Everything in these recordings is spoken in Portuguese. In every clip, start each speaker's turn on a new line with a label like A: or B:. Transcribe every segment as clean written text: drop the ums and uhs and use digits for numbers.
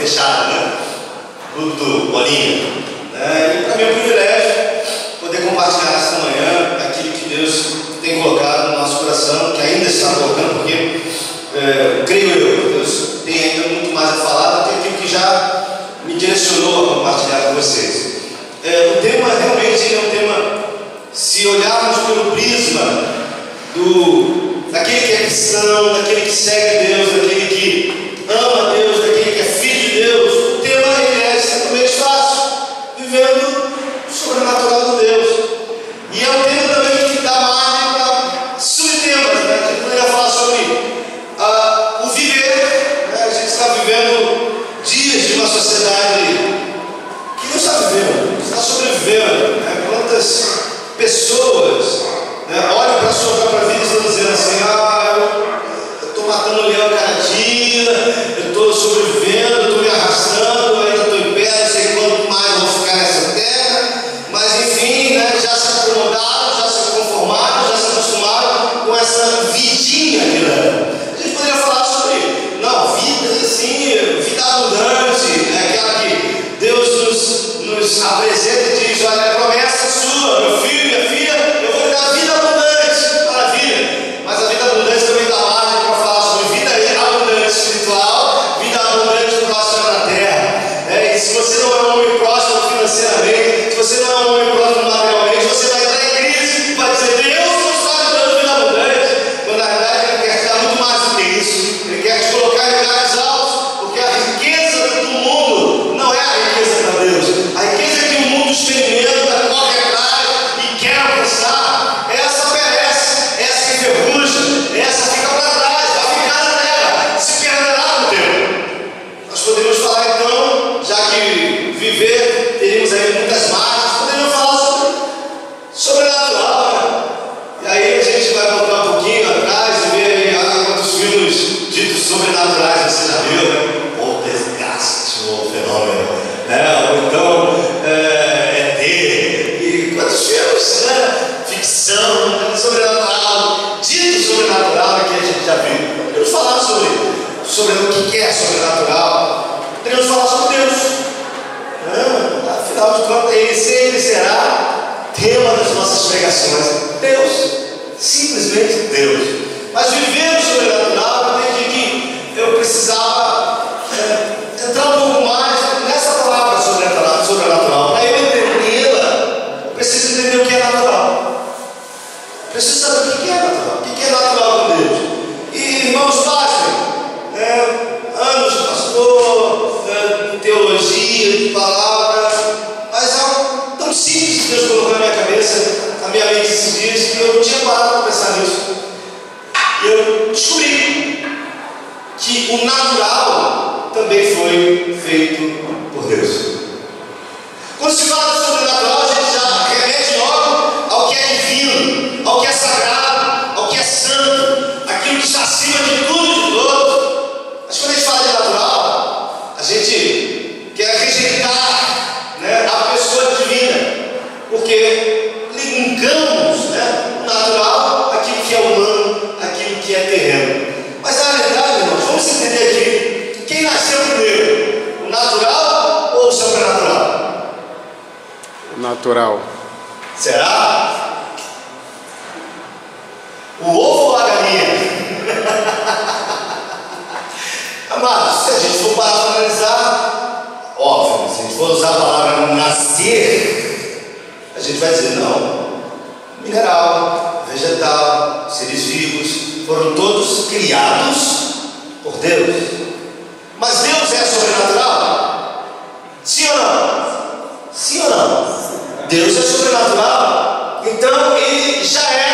A: fechado, né? Clube do Bolinha. E para mim é um privilégio poder compartilhar nesta manhã aquilo que Deus tem colocado no nosso coração, que ainda está colocando, porque creio eu, Deus tem ainda muito mais a falar do que aquilo que já me direcionou a compartilhar com vocês. O tema realmente é um tema, se olharmos pelo prisma daquele que é cristão, daquele que segue Deus, daquele que ama Deus, daquele que é filho de Deus, o tema é simplesmente fácil, vivendo o sobrenatural de Deus. E é um tema também que dá margem para subtemas, né? A gente poderia falar sobre o viver, né? A gente está vivendo dias de uma sociedade que não está vivendo, está sobrevivendo, né? Quantas pessoas, né, olham para a sua própria vida e estão dizendo assim: eu estou matando o leão cada dia, eu estou sobrevivendo, eu estou me arrastando, eu ainda estou em pé, não sei quanto mais vou ficar nessa terra, mas enfim, né, já se acomodaram, já se conformaram, já se acostumaram com essa vidinha que leva. A gente poderia falar sobre, não, vida assim, vida abundante, né, aquela que Deus nos apresenta e diz: olha, é promessa sua, meu filho, minha filha, eu vou lhe dar vida abundante, maravilha. Mas a vida abundante também dá margem para falar sobre vida abundante espiritual, vida abundante próxima na terra. E se você não é um homem próspero financeiramente, se você não é um homem próspero materialmente, você vai entrar em crise e vai dizer: Deus não está me dando vida abundante, quando na verdade Ele quer te dar muito mais do que isso. Ele quer te colocar em lugares altos, porque a riqueza do mundo não é a riqueza para Deus. A riqueza que o mundo experimenta, corre atrás e quer alcançar, essa perece, essa enferruja, essa fica para trás, vai ficar na terra, se perderá no tempo. Nós podemos falar então, já que viver, teríamos aí muitas marcas, poderíamos falar sobre sobrenatural, né? E aí a gente vai voltar um pouquinho atrás e ver quantos filmes ditos sobrenaturais você já viu, né? Ou Desgaste, ou Fenômeno, né? Ou então ET, e quantos filmes, né? Ficção, sobrenatural, dito sobrenatural que a gente já viu. Podemos falar sobre o que é sobrenatural, podemos falar sobre Deus, né? Afinal de contas, Ele sempre será tema das nossas pregações. Deus, simplesmente Deus. Mas viver o sobrenatural, eu entendi que eu precisava entrar um pouco mais nessa palavra sobrenatural. Para eu entendê-la, eu preciso entender o que é natural. Preciso saber o que é natural. O que é natural com Deus. E irmãos, pastem, anos de pastor, de teologia, de palavra, mas é algo tão simples que Deus colocou na minha cabeça, na minha mente esses dias, que eu não tinha parado para pensar nisso. E eu descobri que o natural também foi feito por Deus. Quando se fala de sobrenatural, a gente já remete logo ao que é divino, ao que é sagrado, ao que é santo, aquilo que está acima de tudo e de todos. Mas quando a gente fala de natural, a gente quer rejeitar, né, a pessoa divina, porque linkamos, né, o natural àquilo que é humano, àquilo que é terreno. Mas na realidade, irmãos, vamos entender aqui: quem nasceu primeiro, o natural ou o sobrenatural?
B: O natural.
A: Será? O ovo ou a galinha? Amados, se a gente for parar para analisar, óbvio, se a gente for usar a palavra nascer, a gente vai dizer: não, mineral, vegetal, seres vivos, foram todos criados por Deus. Mas Deus é sobrenatural? Sim ou não? Sim ou não? Deus é sobrenatural. Então Ele já é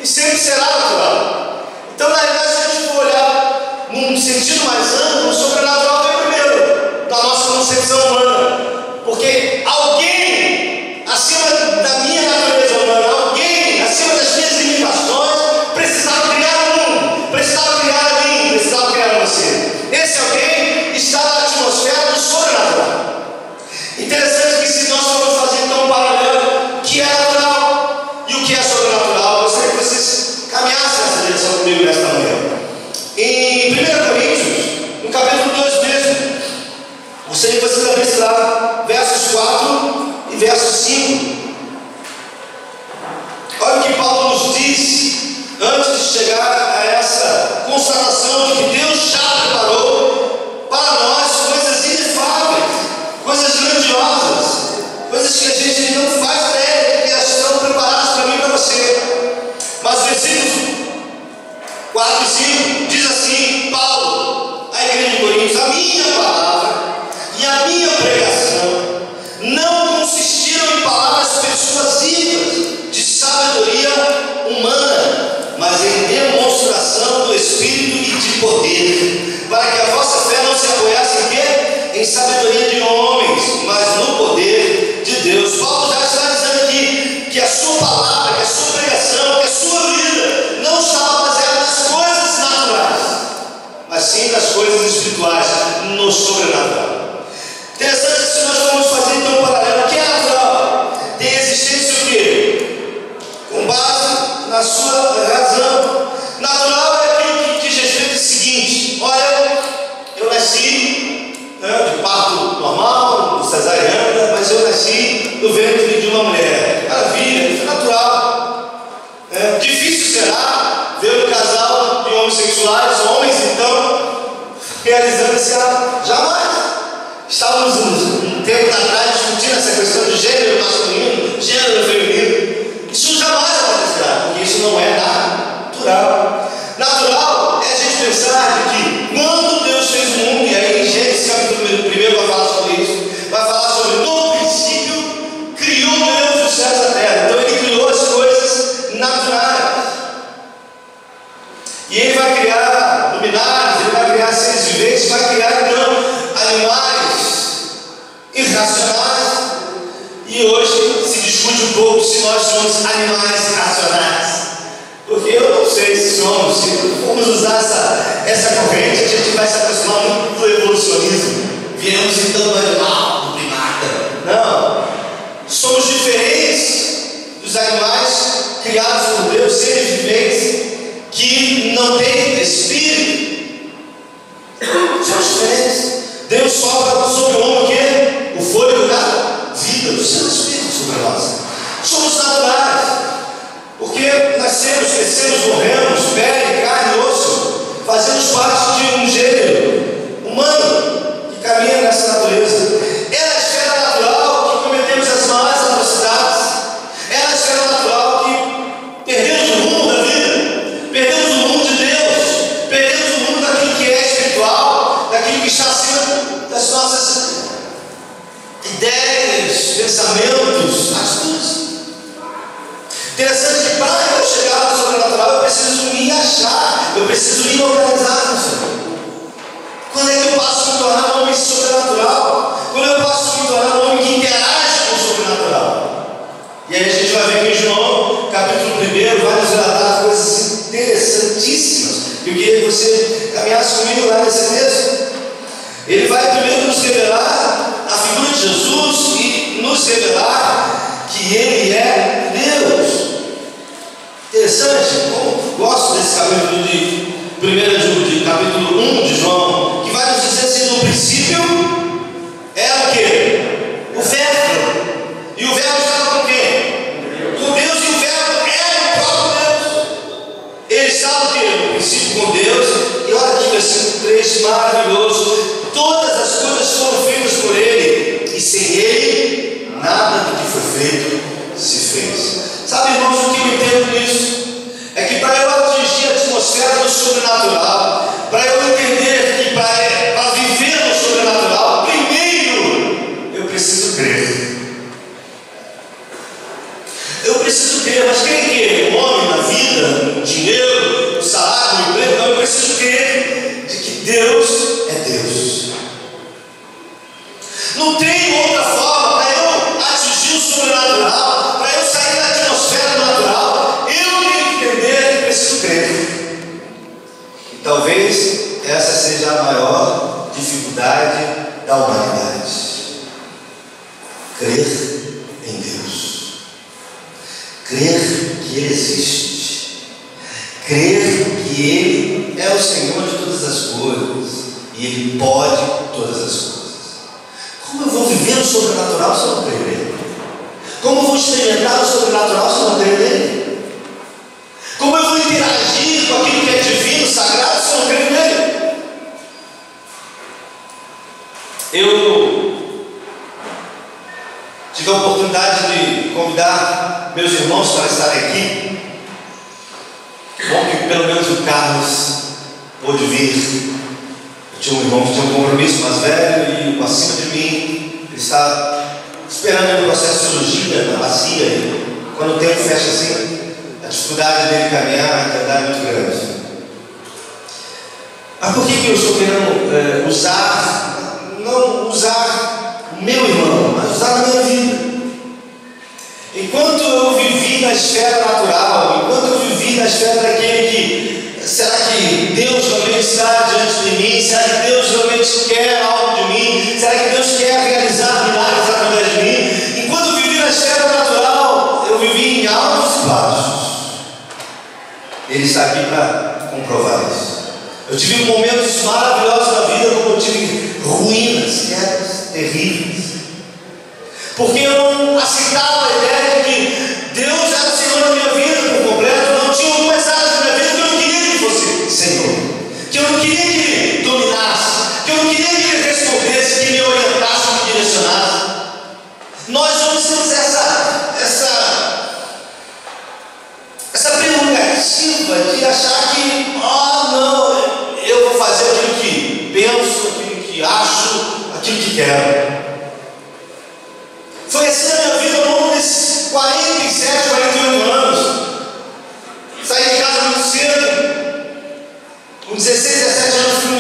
A: e sempre será natural. Então, na realidade, se a gente for olhar num sentido mais amplo, o sobrenatural vem primeiro da nossa concepção humana, porque alguém acima da minha natureza humana, alguém acima das minhas limitações, precisava criar o mundo, precisava criar a mim, precisava criar você. Esse alguém está na atmosfera do sobrenatural. Interessante que, se nós formos fazer então um paralelo, o que é natural e o que é sobrenatural, eu gostaria que vocês caminhassem nessa direção. Gostaria que vocês abrissem lá, versos 4 e versos 5. Olha o que Paulo nos diz antes de chegar a essa constatação de que Deus já preparou para nós coisas inefáveis, coisas grandiosas, coisas que a gente não faz ideia de que elas estão preparadas para mim e para você. Mas versículos 4 e 5 diz assim: Paulo, a igreja de Coríntios, a minha palavra e a minha pregação não consistiram em palavras persuasivas de sabedoria humana, mas em demonstração do Espírito e de poder, para que a vossa fé não se apoiasse em quê? Em sabedoria de homens, mas no poder de Deus. Paulo já está dizendo aqui que a sua palavra, que a sua pregação, que a sua vida não estava baseada nas coisas naturais, mas sim nas coisas espirituais, no sobrenatural. Interessante que se nós formos fazer então um paralelo, o que é natural? Tem existência o quê? Com base na sua razão. Natural é aquilo que diz respeito ao seguinte: olha, eu nasci de parto normal, cesariana, mas eu nasci no ventre de uma mulher. Maravilha, isso é natural. Difícil será ver um casal de homossexuais, homens então, realizando esse ato. Jamais. Estávamos um tempo atrás discutindo essa questão de gênero masculino, gênero feminino. Isso jamais acontecerá, porque isso não é natural. Natural é a gente pensar que quando Deus fez o mundo, e aí em Gênesis capítulo 1 vai falar sobre isso, vai falar sobre no princípio criou Deus os céus e a terra. Então ele criou as coisas naturais. E ele vai criar luminares, ele vai criar seres viventes, vai criar então animais irracionais. E hoje se discute um pouco se nós somos animais racionais, porque eu não sei se somos. Se formos usar essa corrente, a gente vai se aproximar muito do evolucionismo. Viremos então do animal, do primata. Não, somos diferentes dos animais criados por Deus, seres viventes que não têm espírito. Somos diferentes. Deus sopra sobre o homem o quê? O fôlego da vida, do seu espírito sobre nós. Somos naturais, porque nascemos, crescemos, morremos, pele, carne e osso. Fazemos parte de um gênero humano que caminha nessa natureza. É na esfera natural que cometemos as maiores atrocidades. É na esfera natural que perdemos o rumo da vida, perdemos o rumo de Deus, perdemos o rumo daquilo que é espiritual, daquilo que está acima das nossas ideias, pensamentos, atitudes. Interessante que para eu chegar no sobrenatural eu preciso me achar, eu preciso me localizar no Senhor. Quando é que eu passo a me tornar um homem sobrenatural? Quando eu passo a me tornar um homem que interage com o sobrenatural? E aí a gente vai ver que em João, capítulo 1, vai nos relatar coisas interessantíssimas. Eu queria que você caminhasse comigo lá nesse texto. Ele vai primeiro nos revelar a figura de Jesus e nos revelar que Ele é Deus. Interessante, como gosto desse capítulo de 1 capítulo 1 de João, que vai nos dizer assim: no princípio era o quê? O verbo. E o verbo estava com quem? Com Deus, e o verbo era o próprio Deus. Ele estava o quê? No princípio com Deus. E olha aqui, versículo 3, maravilhoso. Todas as coisas foram feitas por Ele, e sem Ele, nada do que foi feito se fez. Sabe, irmãos, o que eu entendo nisso? É que para eu atingir a atmosfera do sobrenatural, para eu entender que para viver no sobrenatural, primeiro eu preciso crer. Eu preciso crer, mas quem quer? O homem na vida, o dinheiro, o salário, o emprego? Não, eu preciso crer de que Deus é Deus. Não tem outra forma para eu atingir o sobrenatural, para eu sair da atmosfera natural. Eu tenho que entender que preciso crer. E talvez essa seja a maior dificuldade da humanidade: crer em Deus, crer que Ele existe, crer que Ele é o Senhor de todas as coisas e Ele pode todas as coisas. Como eu vou experimentar o sobrenatural se eu não creio nele? Como eu vou interagir com aquilo que é divino, sagrado, se eu não creio nele? Eu tive a oportunidade de convidar meus irmãos para estarem aqui. Bom que pelo menos o Carlos pôde vir. Eu tinha um irmão que tinha um compromisso mais velho e acima de mim, ele está esperando o processo de cirurgia na bacia. E quando o tempo fecha assim, a dificuldade dele caminhar e andar é muito grande. Mas por que eu estou querendo não usar o meu irmão, mas usar a minha vida? Enquanto eu vivi na esfera natural, enquanto eu vivi na esfera daquele que, será que Deus realmente está diante de mim? Será que Deus realmente quer algo de mim? Será que Deus quer realizar milagres através de mim? Enquanto eu vivi na esfera natural, eu vivi em altos e baixos. Ele está aqui para comprovar isso. Eu tive momentos maravilhosos na vida, como eu tive ruínas, quedas terríveis. Porque eu não aceitava a ideia de que Deus era o Senhor da minha vida por completo. Não tinha algumas áreas da minha vida que eu não queria que Ele fosse Senhor, que eu não queria que Ele dominasse, que eu não queria que Ele respondesse, que Ele me orientasse, me direcionasse. Nós homens temos essa prerrogativa de achar que, não, eu vou fazer aquilo que penso, aquilo que acho, aquilo que quero. Foi assim na minha vida ao longo desses 47, 48 anos. Saí de casa muito cedo. Com 16, 17 anos fui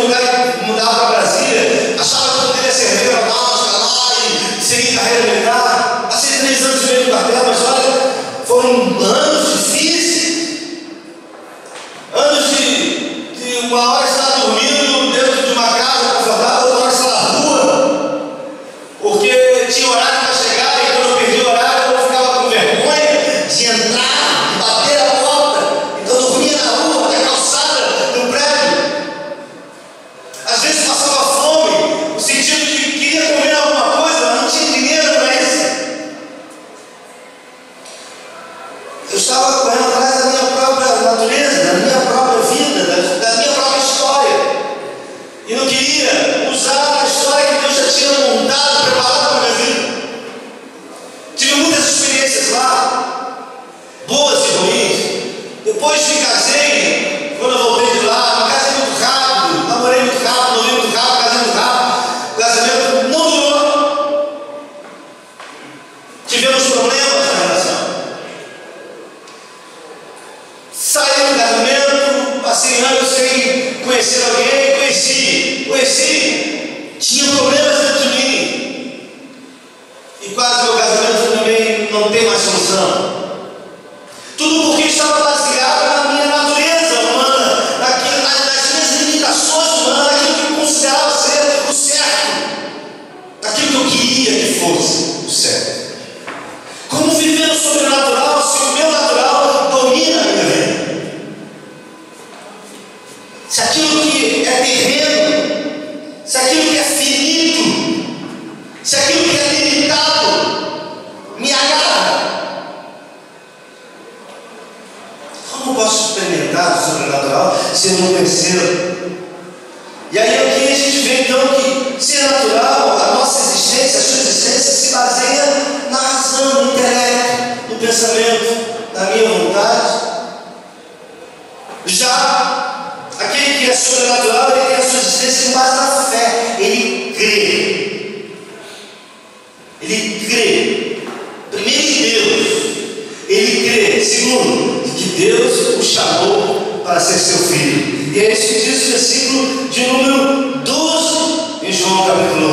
A: mudar para Brasília. Achava que eu poderia servir a náutica lá e seguir carreira militar. Passei 3 anos e meio no quartel, mas olha, foram anos difíceis. Anos de uma hora estar dormindo dentro de uma casa confortável, outra hora estar na rua. Porque tinha horário para chegar. Depois me casei, quando eu voltei de lá, me casei muito rápido, namorei muito rápido, noivei muito rápido, casei muito rápido. O casamento não durou. Tivemos problemas na relação. Saí do casamento, passei anos sem conhecer alguém, conheci. Tinha problemas dentro de mim. E quase meu casamento também não tem mais solução. Tudo porque estava baseado na minha natureza humana, nas minhas limitações humanas, naquilo que eu considerava ser o certo, naquilo que eu queria que fosse o certo. Como viver no sobrenatural se o meu natural domina a minha vida? Se aquilo que é terreno, se aquilo que é finito, se aquilo que é limitado me agarra. Como posso experimentar o sobrenatural se eu não percebo? E aí aqui a gente vê então que ser natural, a nossa existência, a sua existência se baseia na razão, no intelecto, no pensamento, na minha vontade. Já aquele que é sobrenatural, ele tem a sua existência com base na fé. Ele crê. Ele crê. Primeiro em Deus. Ele crê. Segundo, que Deus o chamou para ser seu filho. E é isso que diz o versículo de número 12 em João capítulo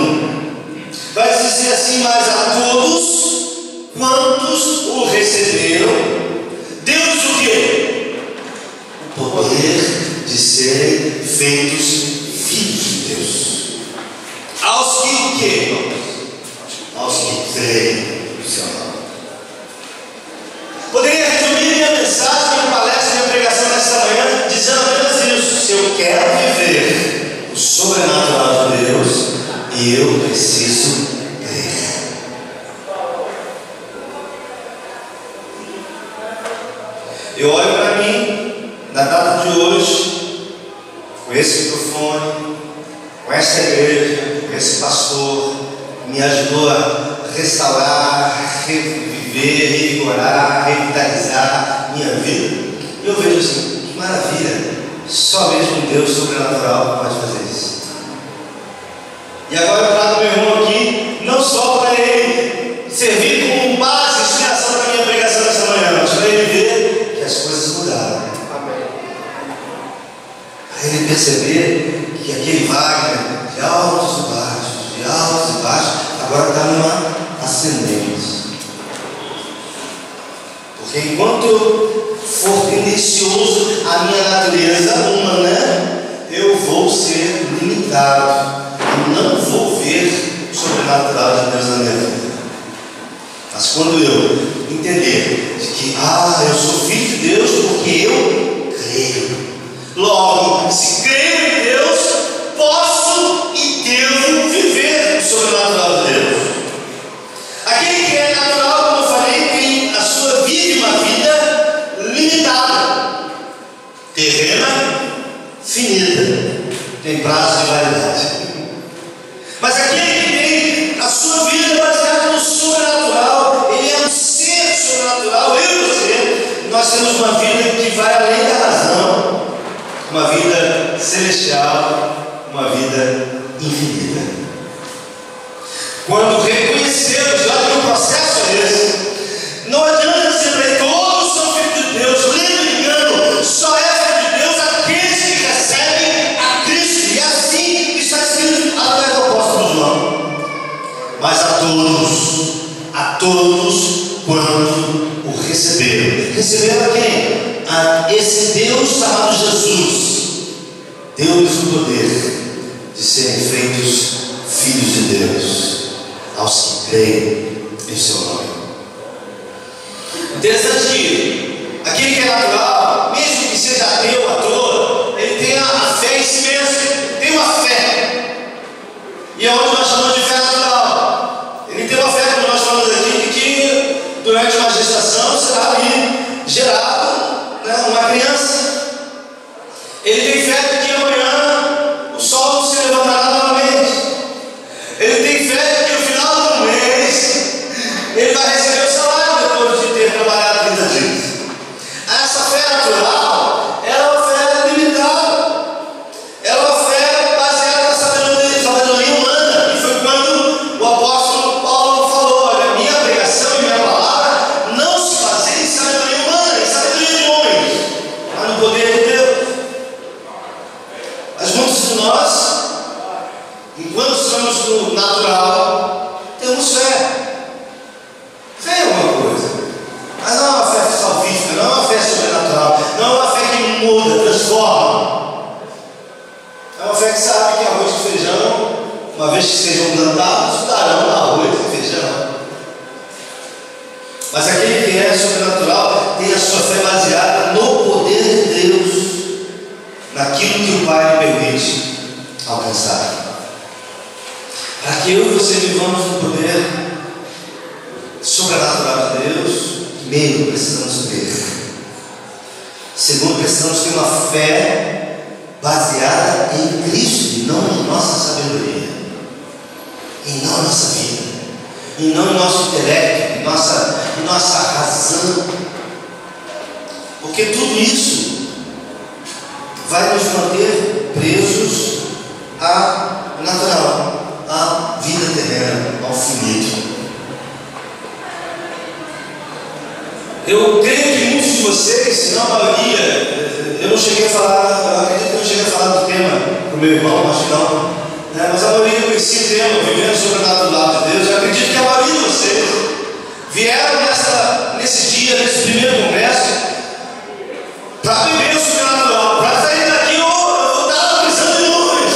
A: 1. Vai dizer assim: mas a todos quantos o receberam, Deus o quê? O poder de serem feitos filhos de Deus. Aos que o quê? Aos que creem no seu nome. Poderia resumir minha mensagem, minha palestra, minha pregação nesta manhã, dizendo apenas isso: se eu quero viver o sobrenatural de Deus, eu preciso crer. na data de hoje, com esse microfone, com essa igreja, com esse pastor, me ajudou a restaurar, reviver, revigorar, revitalizar minha vida. E eu vejo assim, que maravilha, só mesmo um Deus sobrenatural pode fazer isso. E agora eu trago meu irmão aqui, não só para ele servir como base, inspiração para a minha pregação dessa manhã, mas para ele ver que as coisas mudaram. Para ele perceber que aquele Wagner, de altos e baixos, agora está numa ascendente. Porque enquanto for tendencioso a minha natureza humana, eu vou ser limitado. Eu não vou ver o sobrenatural de Deus na minha vida. Mas quando eu entender de que, eu sou filho de Deus porque eu creio. Logo, se creio em Deus, posso e devo viver o sobrenatural de Deus. Aquele que é natural, como eu falei, tem a sua vida e uma vida limitada, terrena, finita, tem prazo de validade. Mas aquele que tem a sua vida baseada no sobrenatural, ele é um ser sobrenatural. Eu e você, nós temos uma vida que vai além da razão, uma vida celestial, uma vida infinita. Quando reconhecemos, olha que o processo é esse, não adianta dizer para ele, todos são filhos de Deus. Lembre-se, só é filho de Deus aqueles que recebem a Cristo. E assim está escrito através do apóstolo João. Mas a todos quanto o receberam. Receberam a quem? A esse Deus chamado Jesus. Deu-lhes o poder de serem feitos filhos de Deus, aos que creem em seu nome. Interessante que aquele que é natural, mesmo que seja ateu, ator, ele tem a fé em si mesmo, tem uma fé. E é onde nós chamamos de fé natural. Ele tem uma fé, como nós falamos aqui, que durante uma gestação será ali gerado, uma criança. Ele tem fé de que amanhã o sol se levantará novamente. Ele tem fé de que no final do mês ele vai receber o salário depois de ter trabalhado 30 dias. Essa fé natural é uma fé limitada. É uma fé baseada na sabedoria humana. E foi quando o apóstolo Paulo falou: olha, minha pregação e minha palavra não se baseia em sabedoria humana, em sabedoria de homens, mas no poder de Deus. Mas muitos de nós, enquanto estamos no natural, temos fé. Fé é alguma coisa, mas não é uma fé salvífica, não é uma fé sobrenatural, não é uma fé que muda, transforma. É uma fé que sabe que arroz e feijão, uma vez que sejam plantados, darão arroz e feijão. Mas aquele que é sobrenatural tem a sua fé baseada no poder de Deus, naquilo que o Pai lhe permite alcançar. Para que eu e você vivamos no poder sobrenatural de Deus, primeiro precisamos ter. Segundo, precisamos ter uma fé baseada em Cristo e não em nossa sabedoria, e não em nossa vida, e não em nosso intelecto, em nossa razão. Porque tudo isso vai nos manter presos ao natural, à vida terrena, ao finito. Eu creio que muitos de vocês, se não a maioria, eu não cheguei a falar, eu acredito que eu não cheguei a falar do tema para o meu irmão, acho que não, mas a maioria conhecia o tema, vivendo sobrenatural de Deus. Eu acredito que a maioria de vocês vieram nesse dia, nesse primeiro congresso, para viver o sobrenatural, para sair daqui, eu vou dar uma visão de luz.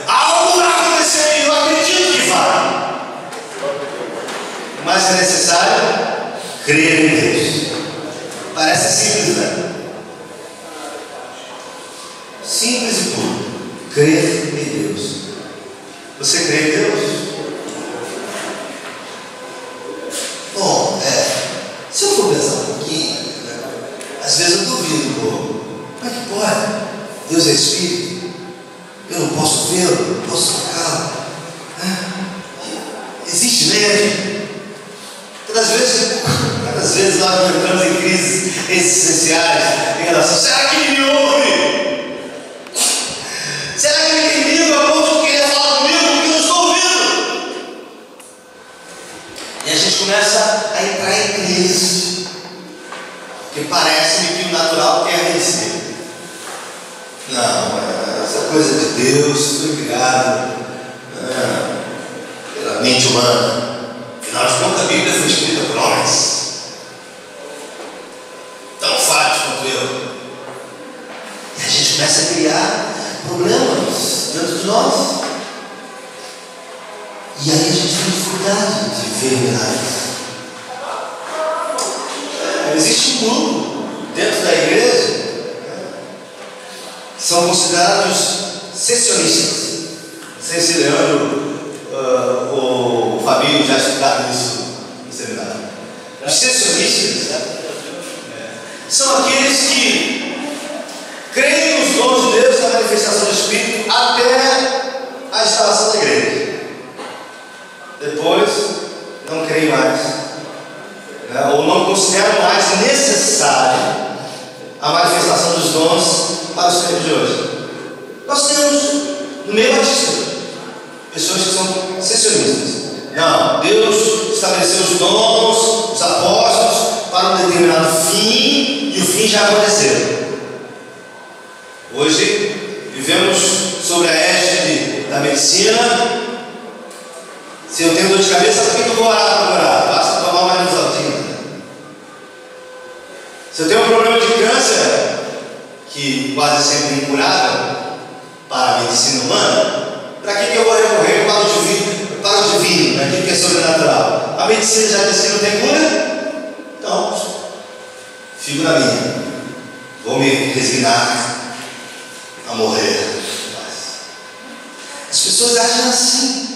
A: Algo vai acontecer e eu acredito que vai. Mas é necessário crer em Deus. Parece simples, né? Simples e puro. Crer em Deus. Você crê em Deus? Bom, se eu for pensar um pouquinho, às vezes eu duvido um pouco. de leve. Quantas vezes nós entramos em crises existenciais em relação, será que ele me ouve? Será que ele tem medo a ponto de querer falar comigo porque eu não estou ouvindo? E a gente começa a entrar em crise, porque parece-me que o natural quer vencer. Não, essa coisa de Deus foi criado pela mente humana. Afinal de contas, a Bíblia foi escrita por homens tão falhos quanto eu. E a gente começa a criar problemas dentro de nós. E aí a gente tem dificuldade de ver milagres. Existe um grupo dentro da igreja que são considerados sessionistas. Não sei se Leandro ou o Fabinho já estudaram isso no seminário. Os sessionistas são aqueles que creem nos dons de Deus, na manifestação do Espírito, até a instalação da igreja. Depois, não creem mais, ou não consideram mais necessário a manifestação dos dons para os tempos de hoje. Nós temos no meio batista pessoas que são sessionistas. Não, Deus estabeleceu os dons, os apóstolos para um determinado fim, e o fim já aconteceu. Hoje vivemos sobre a égide da medicina. Se eu tenho dor de cabeça, por que eu vou orar para curar? Basta tomar uma Nisaltina. Se eu tenho um problema de câncer, que quase sempre é incurável para a medicina humana, para que eu vou recorrer para o divino, naquilo que é sobrenatural? A medicina já disse que não tem cura, então fico na minha. Vou me resignar a morrer. As pessoas agem assim.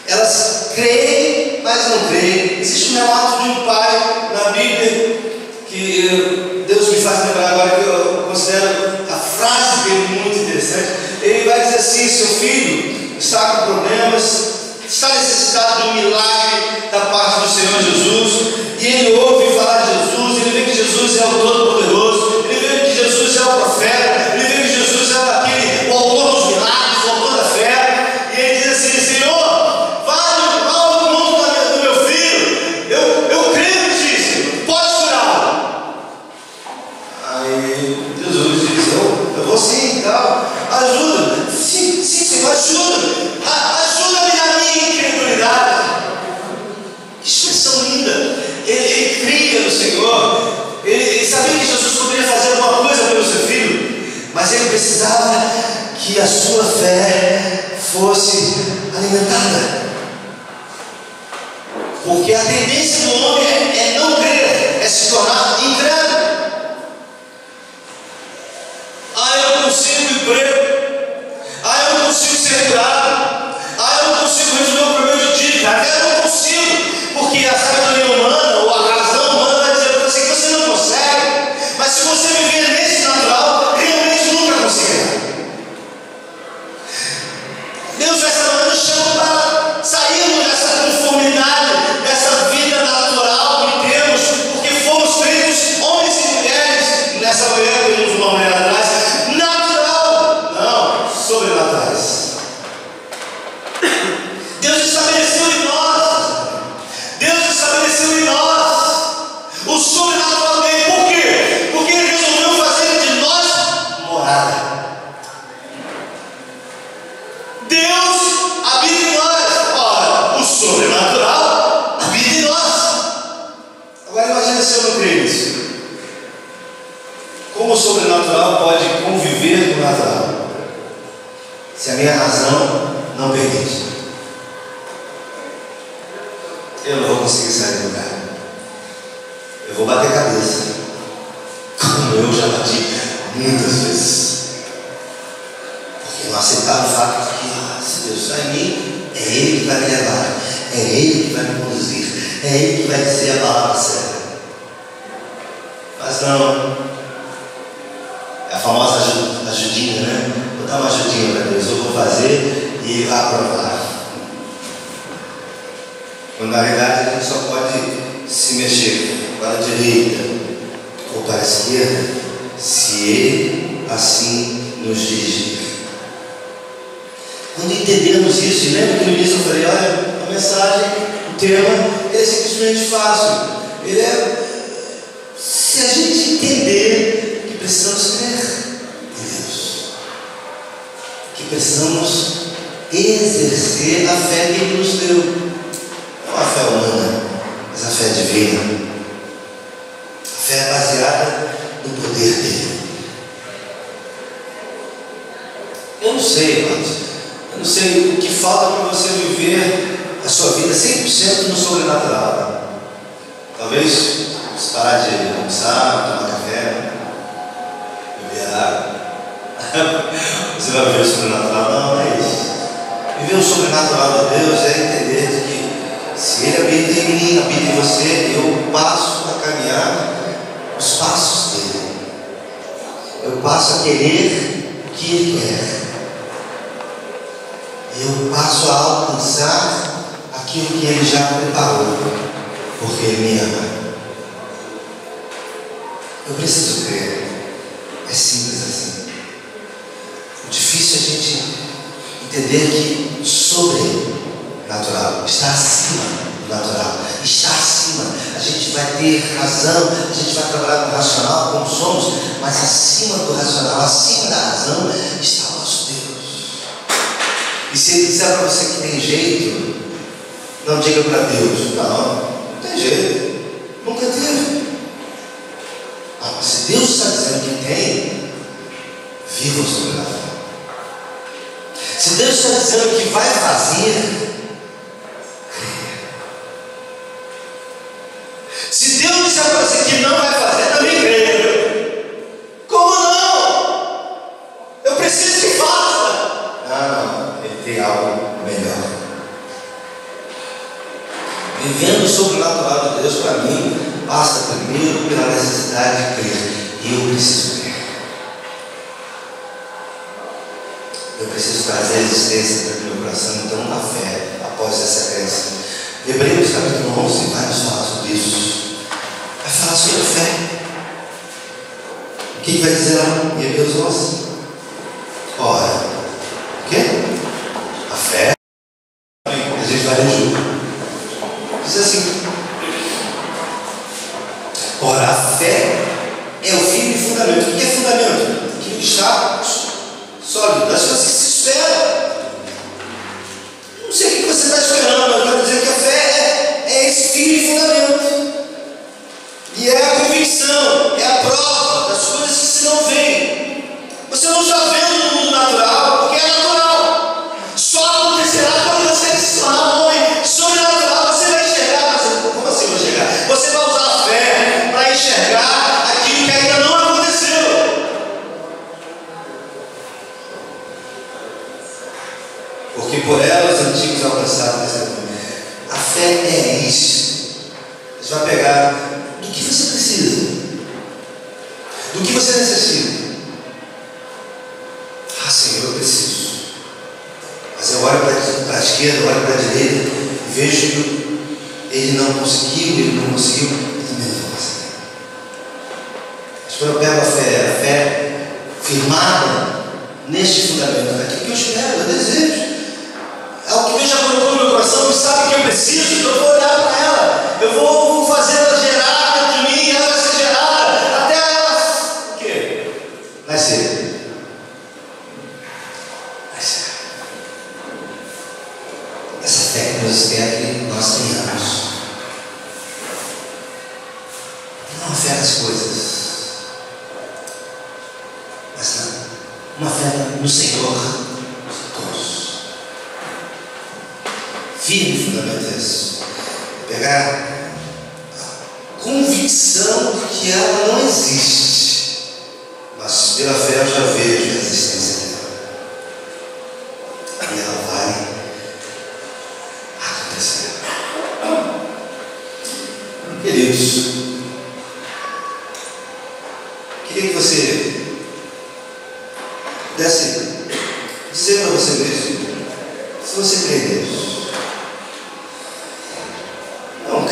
A: Elas creem, mas não creem. Existe um relato de um pai na Bíblia que Deus me faz lembrar agora, que eu considero a frase dele muito interessante. Ele vai dizer assim: seu filho está com problemas, está necessitado de um milagre da parte do Senhor Jesus, e ele ouve falar de Jesus, ele vê que Jesus é o Todo-Poderoso, ele vê que Jesus é o profeta, ele vê que Jesus é o autor dos milagres, o autor da fé, e ele diz assim: Senhor, fala o mundo do meu filho, eu creio nisso, pode curá-lo. Aí Jesus diz: eu vou sim, tal, ajuda. Sim, Senhor, ajuda-me na minha incredulidade. Que expressão linda. Ele cria no Senhor. Ele sabia que Jesus poderia fazer alguma coisa pelo seu filho, mas ele precisava que a sua fé fosse alimentada, porque a tendência do homem é não crer, é se tornar incrédulo. Eu não consigo emprego. Eu não consigo ser curado. Eu não consigo resolver o problema de dívida. Eu não consigo, porque a sabedoria humana ou a razão humana vai dizer para você que você não consegue. Mas se você viver nesse natural, realmente nunca conseguirá. Deus nessa manhã nos chama para sairmos dessa conformidade, dessa vida natural que temos, porque fomos feitos homens e mulheres. Nessa manhã temos uma mulher atrás, natural, não sobrenaturais. Deus estabeleceu em nós o sobrenatural dele. Por quê? Porque ele resolveu fazer de nós morada. Deus habita em nós. Ora, o sobrenatural habita em nós. Agora imagine se eu não creio nisso. Como o sobrenatural pode conviver com o natural, se a minha razão não permite? Eu não vou conseguir sair do lugar. Eu vou bater cabeça, como eu já bati muitas vezes, porque não aceitava o fato de que se Deus está em mim, é Ele que vai me levar, é Ele que vai me conduzir, é Ele que vai dizer a palavra certa. Mas não, é a famosa ajudinha, né? Vou dar uma ajudinha para Deus, eu vou fazer e Ele vai aprovar. Quando na realidade a gente só pode se mexer para a direita ou para a esquerda se Ele assim nos dirigir. Quando entendemos isso, e lembra que no início eu falei, olha, a mensagem, o tema é simplesmente fácil. Ele é, se a gente entender que precisamos crer em Deus, que precisamos exercer a fé que Ele nos deu, não a fé humana, mas a fé divina. A fé é baseada no poder dele. Eu não sei, irmãos, eu não sei o que falta para você viver a sua vida 100% no sobrenatural. Talvez você parar de almoçar, tomar café, beber água. Você vai viver o sobrenatural? Não é isso. Viver o sobrenatural de Deus é entender que se Ele habita em mim, habita em você, eu passo a caminhar os passos dele. Eu passo a querer o que Ele quer. Eu passo a alcançar aquilo que Ele já preparou, porque Ele me ama. Eu preciso crer. É simples assim. O difícil é a gente entender que sobrenatural está acima do natural, está acima. A gente vai ter razão, a gente vai trabalhar com o racional como somos, mas acima do racional, acima da razão está o nosso Deus. E se Ele disser para você que tem jeito, não diga para Deus, não tem jeito, nunca teve. Mas se Deus está dizendo que tem, viva o sobrenatural. Se Deus está dizendo que vai fazer, creia. Se Deus disser para você que não vai fazer, também creia. Como não? Eu preciso que faça. Não, Ele tem algo melhor. Vivendo o sobrenatural de Deus, para mim, passa primeiro pela necessidade de crer. E eu preciso crer. Eu preciso trazer a existência para o meu coração, então, uma fé após essa crença. Hebreus capítulo 11 vai nos falar sobre isso. Vai falar sobre a fé. O que vai dizer lá em Hebreus 11? Ora, o quê? A fé. A gente vai ler junto. Diz assim: ora, a fé é o firme fundamento. O que é fundamento? Que está sólido, das coisas que se esperam. Não sei o que você está esperando, mas eu quero dizer que a fé é esse firme fundamento. E é a convicção, é a prova das coisas que se não veem. Você não está vendo no mundo natural, porque é natural. Só acontecerá quando você se tornar um homem sobrenatural. Você vai enxergar. Como assim vai enxergar? Você vai usar a fé para enxergar aquilo que ainda não aconteceu. Porque por ela os antigos alcançaram testemunho. A fé é isso. Você vai pegar do que você precisa, do que você necessita. Ah, Senhor, eu preciso. Mas eu olho para a esquerda, eu olho para a direita e vejo que ele não conseguiu, eu também não vou conseguir. Mas quando eu pego a fé firmada neste fundamento, daquilo que eu espero, eu desejo. É o que Deus já colocou no meu coração, que sabe que eu preciso, então eu vou olhar para ela, eu vou fazer ela gerar dentro de mim, ela vai ser gerada, até ela, o quê? Nascer. Essa fé que Deus quer que nós tenhamos. Não a fé nas coisas, mas uma fé no Senhor. Firme fundamento é isso. Pegar a convicção de que ela não existe, mas pela fé eu já vejo a existência dela. E ela vai acontecer. Queridos, queria que você pudesse dizer para você mesmo, se você crê em Deus,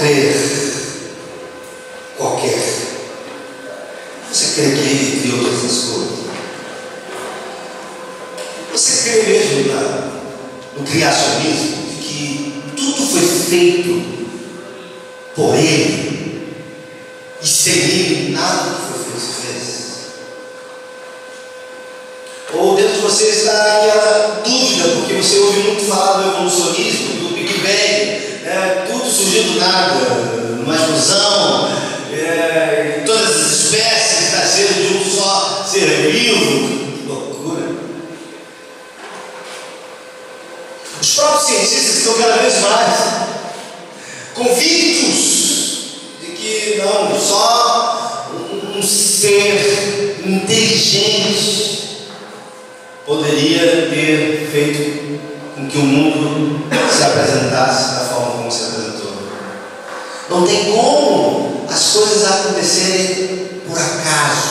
A: poder qualquer. Você crê que Ele criou todas as coisas? Você crê mesmo no criacionismo, de que tudo foi feito por Ele e sem Ele nada que foi feito se fez? Ou dentro de você está aquela dúvida, porque você ouve muito falar do evolucionismo, do Big Bang, tudo surgiu do nada, uma explosão, todas as espécies nasceram de um só ser vivo. Que loucura! Os próprios cientistas estão cada vez mais convictos de que não, só um ser inteligente poderia ter feito com que o mundo se apresentasse da forma como se apresentou. Não tem como as coisas acontecerem por acaso.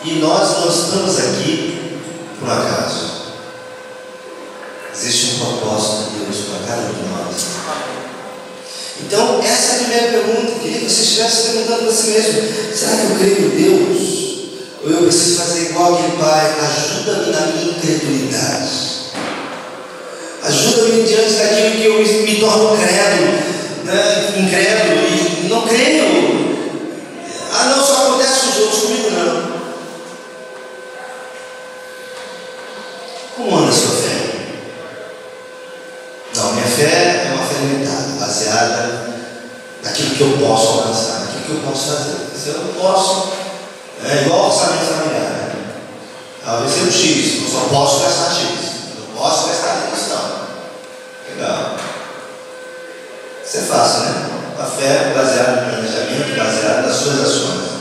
A: E nós não estamos aqui por acaso. Existe um propósito de Deus para cada um de nós. Então, essa é a primeira pergunta. Eu queria que você estivesse perguntando para si mesmo: será que eu creio em Deus? Ou eu preciso fazer igual aquele pai? Ajuda-me na minha incredulidade. Ajuda-me diante daquilo que eu me torno incrédulo e não creio. Não, só acontece com os outros, comigo não. Como anda a sua fé? Não, minha fé é uma fé limitada, baseada naquilo que eu posso alcançar, naquilo que eu posso fazer. Se eu não posso, é igual orçamento familiar. Eu recebo X, eu só posso gastar X. Eu não posso gastar isso, não. Legal. Isso é fácil, né? A fé é baseada no planejamento, baseada nas suas ações.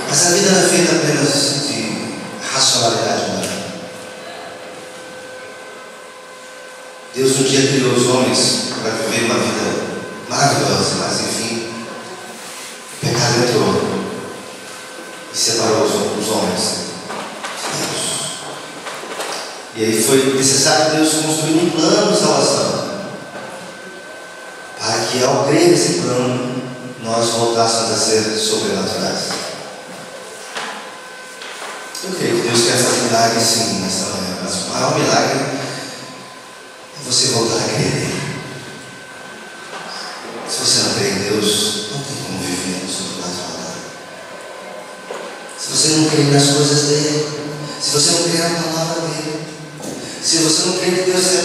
A: Mas a vida não é feita apenas de racionalidade humana. Deus um dia criou os homens para viver uma vida maravilhosa, mas enfim, o pecado entrou e separou os homens de Deus. E aí foi necessário Deus construir um plano de salvação, para que ao crer nesse plano nós voltássemos a ser sobrenaturais. Eu creio que Deus quer fazer milagre sim nesta manhã, mas o maior milagre é você voltar a crer nele. Se você não crê em Deus, não tem como viver no sobrenatural. Se você não crê nas coisas dele, se você não crê na palavra dele, se você não crê que Deus é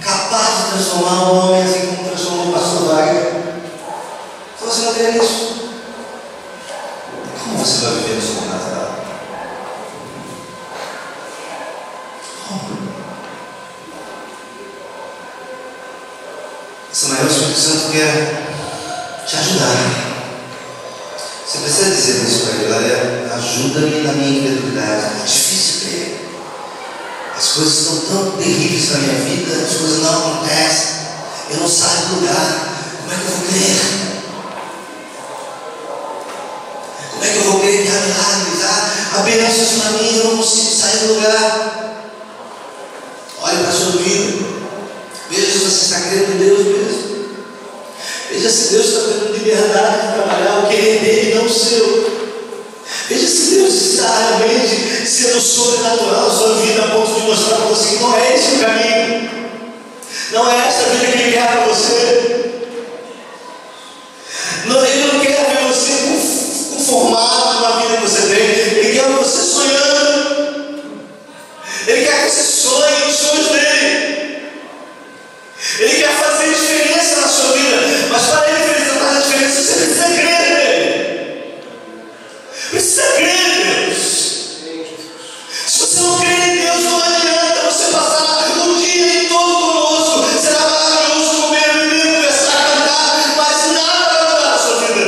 A: capaz de transformar um homem assim como transformou o pastor Wagner, se você não crê nisso, como você vai viver no sobrenatural? Essa manhã o Espírito Santo quer te ajudar. Você precisa dizer isso para ele: olha, ajuda-me na minha incredulidade. É difícil crer. As coisas estão tão terríveis na minha vida, as coisas não acontecem, eu não saio do lugar. Como é que eu vou crer? Como é que eu vou crer que há milagres, há bênçãos para mim, eu não consigo sair do lugar? Olhe para a sua vida. Veja se você está crendo em Deus mesmo. Veja se Deus está dando liberdade de trabalhar o querer dele, não o seu. Veja se Deus está realmente sendo sobrenatural na sua vida, a ponto de mostrar para você que não é esse o caminho, não é essa a vida que Ele quer para você. Não, Ele não quer ver você conformado com a vida que você tem, Ele quer você sonhando. Ele quer que você sonhe os sonhos dele. Ele quer fazer diferença na sua vida, mas para Ele fazer a diferença, você precisa crer nele. Precisa crer em Deus. Se você não crer em Deus, não adianta você passar o dia todo conosco. Será maravilhoso comer, beber, conversar, cantar, mas nada vai mudar na sua vida.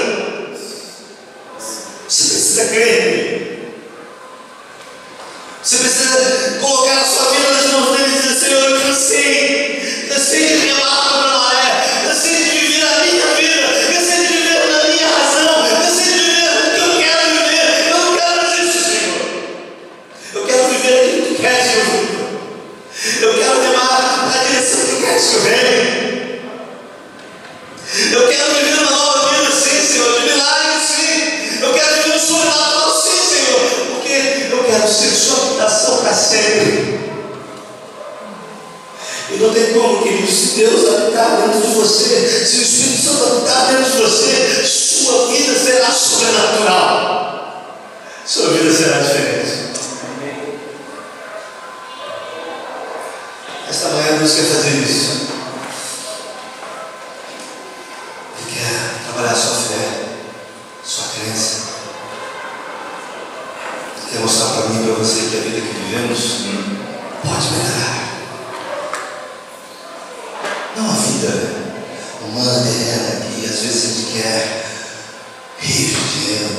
A: Você precisa crer nele. Você precisa colocar a sua vida nas mãos dele e dizer: não tem como, querido. Se Deus habitar dentro de você, se o Espírito Santo habitar dentro de você, sua vida será sobrenatural. Sua vida será diferente. Esta manhã Deus quer fazer isso. Ele quer trabalhar sua fé, sua crença. Ele quer mostrar para mim e para você que a vida que vivemos pode melhorar. Não a vida humana, terrena, que às vezes a gente quer rios de dinheiro,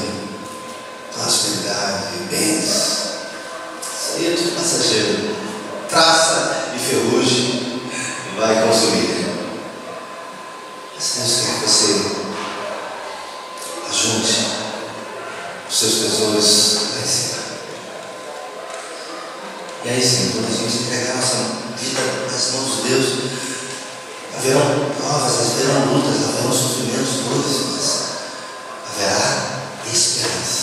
A: prosperidade, bens. Isso aí é tudo passageiro. Traça e ferrugem e vai consumir. Mas Deus quer que você ajunte os seus tesouros lá em cima. E aí sim, quando a gente entregar a nossa vida nas mãos de Deus, haverão provas, haverão lutas, haverão sofrimentos, dores, mas haverá esperança.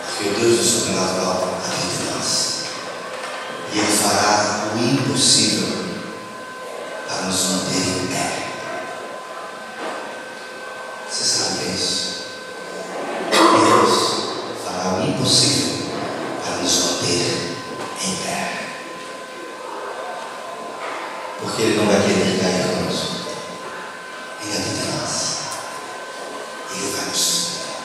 A: Porque o Deus do sobrenatural habita em nós. E Ele fará o impossível para nos manter em pé. Você sabe o que é isso? Deus fará o impossível para nos manter em pé. Porque Ele não vai querer cair conosco. Ele habita em nós. Ele vai nos sustentar.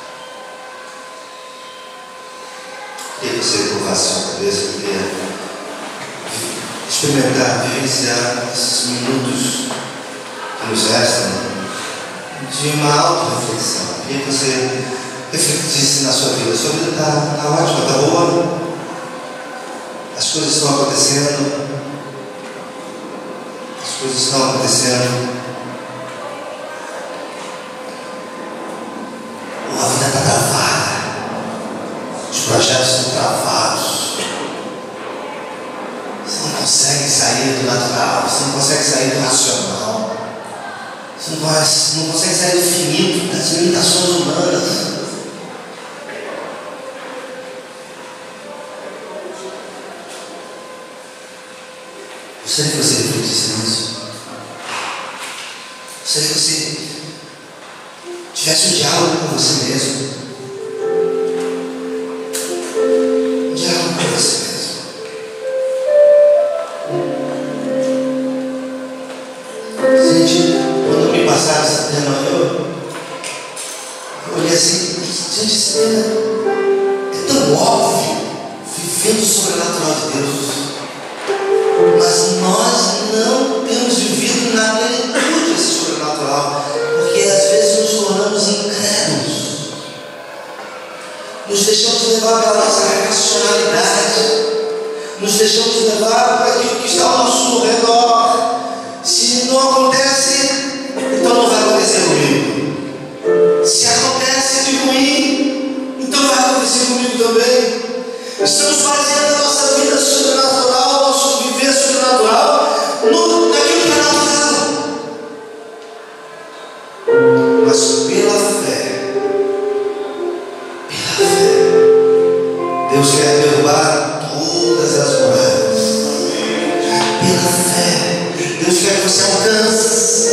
A: Queria que você curvasse a sua cabeça inteira. Experimentar, vivenciar esses minutos que nos restam de uma auto-reflexão. Queria que você refletisse na sua vida. A sua vida está ótima, está boa. As coisas estão acontecendo. As coisas estão acontecendo. Ou a vida está travada. Os projetos estão travados. Você não consegue sair do natural, você não consegue sair do racional, você não consegue sair do finito, das limitações humanas. Gostaria que você refletisse nisso. Gostaria que você tivesse um diálogo com você mesmo. Um diálogo com você mesmo. Gente, quando me passaram esse tema, eu olhei assim, gente, esse tema é tão óbvio, vivendo o sobrenatural de Deus, mas nós não temos vivido na plenitude desse sobrenatural, porque às vezes nos tornamos incrédulos, nos deixamos levar pela nossa racionalidade, nos deixamos levar por aquilo que está ao nosso redor. Se não acontece, então não vai acontecer comigo. Se acontece de ruim, então vai acontecer comigo também. Estamos baseando a nossa vida sobrenatural, nosso viver sobrenatural, naquilo que é natural. Mas pela fé, Deus quer derrubar todas as muralhas. Pela fé, Deus quer que você alcance.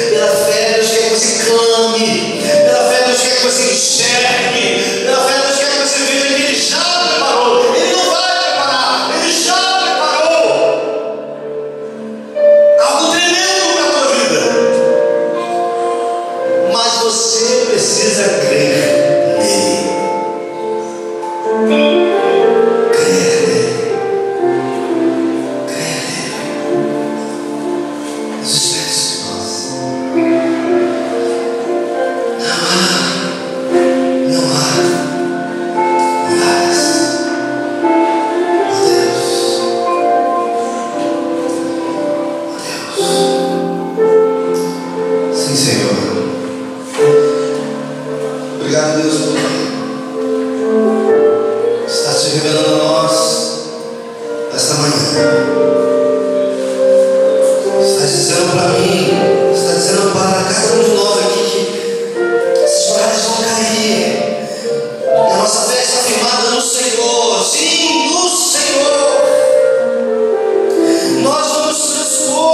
A: Pela fé, Deus quer que você clame. Pela fé, Deus quer que você enxergue. Pela fé, Deus quer que você veja que Ele já preparou. Ele não vai preparar, Ele já preparou algo tremendo para a tua vida. Mas você precisa crer nele. Obrigado, Deus, por estar se revelando a nós esta manhã. Está dizendo para mim, está dizendo para cada um de nós aqui que as muralhas vão cair. E a nossa fé está firmada no Senhor. Sim, no Senhor. Nós vamos transpor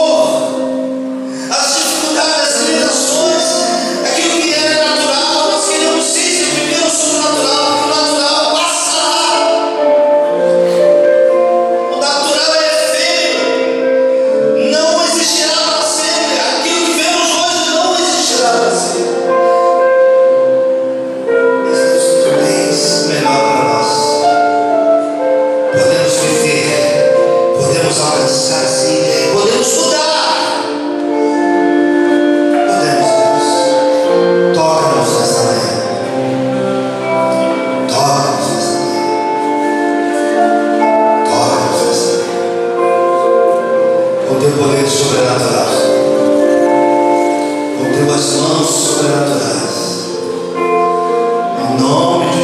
A: teu poder sobrenatural, com tuas mãos sobrenaturais, em nome de